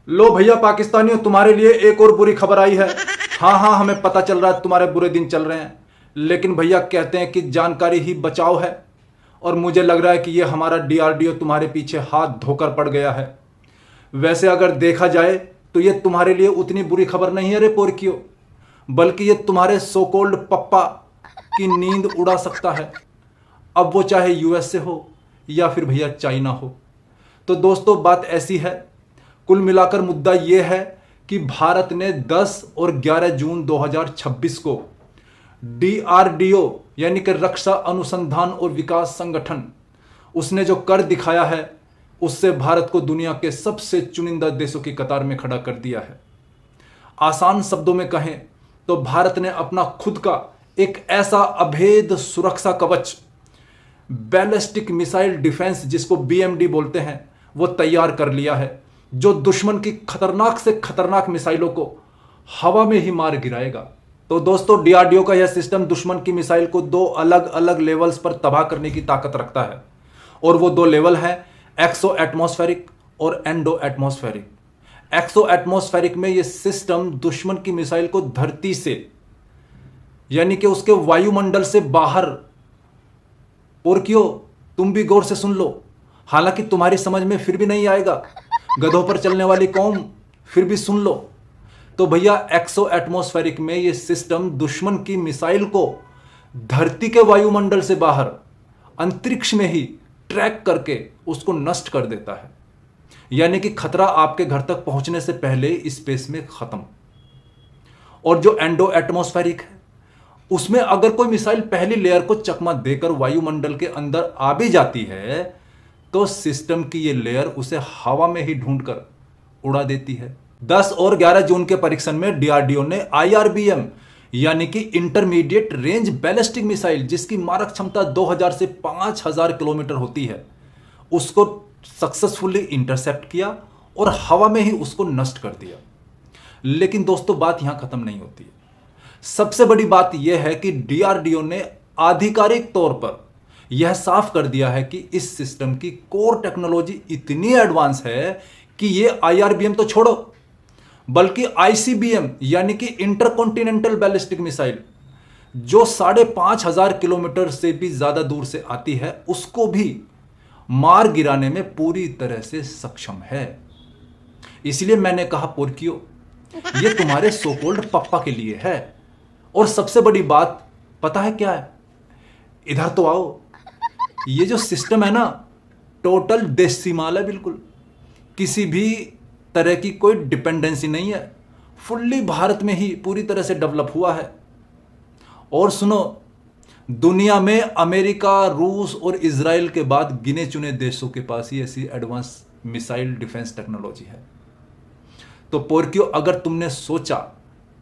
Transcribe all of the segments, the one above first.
लो भैया पाकिस्तानियों, तुम्हारे लिए एक और बुरी खबर आई है। हाँ हाँ, हमें पता चल रहा है तुम्हारे बुरे दिन चल रहे हैं, लेकिन भैया कहते हैं कि जानकारी ही बचाव है। और मुझे लग रहा है कि ये हमारा डीआरडीओ तुम्हारे पीछे हाथ धोकर पड़ गया है। वैसे अगर देखा जाए तो ये तुम्हारे लिए उतनी बुरी खबर नहीं है रे पोरकियो, बल्कि ये तुम्हारे सो कॉल्ड पप्पा की नींद उड़ा सकता है। अब वो चाहे यूएस से हो या फिर भैया चाइना हो। तो दोस्तों बात ऐसी है, कुल मिलाकर मुद्दा यह है कि भारत ने 10 और 11 जून 2026 को डीआरडीओ यानी कि रक्षा अनुसंधान और विकास संगठन, उसने जो कर दिखाया है उससे भारत को दुनिया के सबसे चुनिंदा देशों की कतार में खड़ा कर दिया है। आसान शब्दों में कहें तो भारत ने अपना खुद का एक ऐसा अभेद सुरक्षा कवच, बैलिस्टिक मिसाइल डिफेंस जिसको बीएमडी बोलते हैं, वो तैयार कर लिया है, जो दुश्मन की खतरनाक से खतरनाक मिसाइलों को हवा में ही मार गिराएगा। तो दोस्तों डीआरडीओ का यह सिस्टम दुश्मन की मिसाइल को दो अलग अलग लेवल्स पर तबाह करने की ताकत रखता है, और वो दो लेवल हैं एक्सो एटमॉस्फेरिक और एंडो एटमॉस्फेरिक। एक्सो एटमॉस्फेरिक में यह सिस्टम दुश्मन की मिसाइल को धरती से यानी कि उसके वायुमंडल से बाहर, पोरकियो तुम भी गौर से सुन लो, हालांकि तुम्हारी समझ में फिर भी नहीं आएगा, गधों पर चलने वाली कौम फिर भी सुन लो। तो भैया एक्सो एटमॉस्फेरिक में यह सिस्टम दुश्मन की मिसाइल को धरती के वायुमंडल से बाहर अंतरिक्ष में ही ट्रैक करके उसको नष्ट कर देता है, यानी कि खतरा आपके घर तक पहुंचने से पहले स्पेस में खत्म। और जो एंडो एटमॉस्फेरिक है उसमें अगर कोई मिसाइल पहली लेयर को चकमा देकर वायुमंडल के अंदर आ भी जाती है तो सिस्टम की ये लेयर उसे हवा में ही ढूंढकर उड़ा देती है। 10 और 11 जून के परीक्षण में डीआरडीओ ने आईआरबीएम यानी कि इंटरमीडिएट रेंज बैलिस्टिक मिसाइल, जिसकी मारक क्षमता 2000 से 5000 किलोमीटर होती है, उसको सक्सेसफुली इंटरसेप्ट किया और हवा में ही उसको नष्ट कर दिया। लेकिन दोस्तों बात यहां खत्म नहीं होती है। सबसे बड़ी बात यह है कि डीआरडीओ ने आधिकारिक तौर पर यह साफ कर दिया है कि इस सिस्टम की कोर टेक्नोलॉजी इतनी एडवांस है कि यह आईआरबीएम तो छोड़ो, बल्कि आईसीबीएम यानी कि इंटरकॉन्टिनेंटल बैलिस्टिक मिसाइल, जो 5500 किलोमीटर से भी ज्यादा दूर से आती है, उसको भी मार गिराने में पूरी तरह से सक्षम है। इसलिए मैंने कहा पोरकियो, ये तुम्हारे सो कॉल्ड पप्पा के लिए है। और सबसे बड़ी बात पता है क्या है? इधर तो आओ। ये जो सिस्टम है ना, टोटल देसी माल है, बिल्कुल किसी भी तरह की कोई डिपेंडेंसी नहीं है, फुल्ली भारत में ही पूरी तरह से डेवलप हुआ है। और सुनो, दुनिया में अमेरिका, रूस और इजराइल के बाद गिने चुने देशों के पास ही ऐसी एडवांस मिसाइल डिफेंस टेक्नोलॉजी है। तो पोरकियो अगर तुमने सोचा,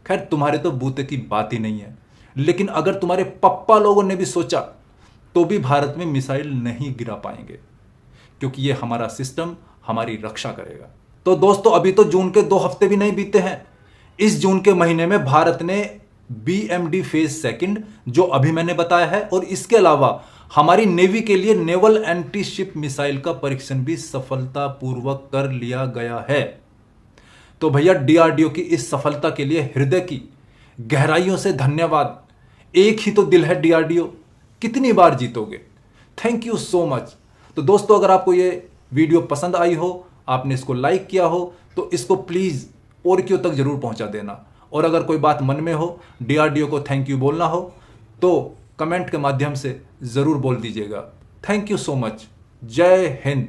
खैर तुम्हारे तो बूते की बात ही नहीं है, लेकिन अगर तुम्हारे पप्पा लोगों ने भी सोचा तो भी भारत में मिसाइल नहीं गिरा पाएंगे, क्योंकि ये हमारा सिस्टम हमारी रक्षा करेगा। तो दोस्तों अभी तो जून के 2 हफ्ते भी नहीं बीते हैं। इस जून के महीने में भारत ने बीएमडी फेज सेकंड, जो अभी मैंने बताया है, और इसके अलावा हमारी नेवी के लिए नेवल एंटी शिप मिसाइल का परीक्षण भी सफलतापूर्वक कर लिया गया है। तो भैया डीआरडीओ की इस सफलता के लिए हृदय की गहराइयों से धन्यवाद। एक ही तो दिल है डीआरडीओ, कितनी बार जीतोगे। Thank you so much. तो दोस्तों अगर आपको ये वीडियो पसंद आई हो, आपने इसको लाइक किया हो, तो इसको प्लीज पोरकियो तक जरूर पहुंचा देना। और अगर कोई बात मन में हो, डीआरडीओ को थैंक यू बोलना हो, तो कमेंट के माध्यम से जरूर बोल दीजिएगा। Thank you so much. जय हिंद।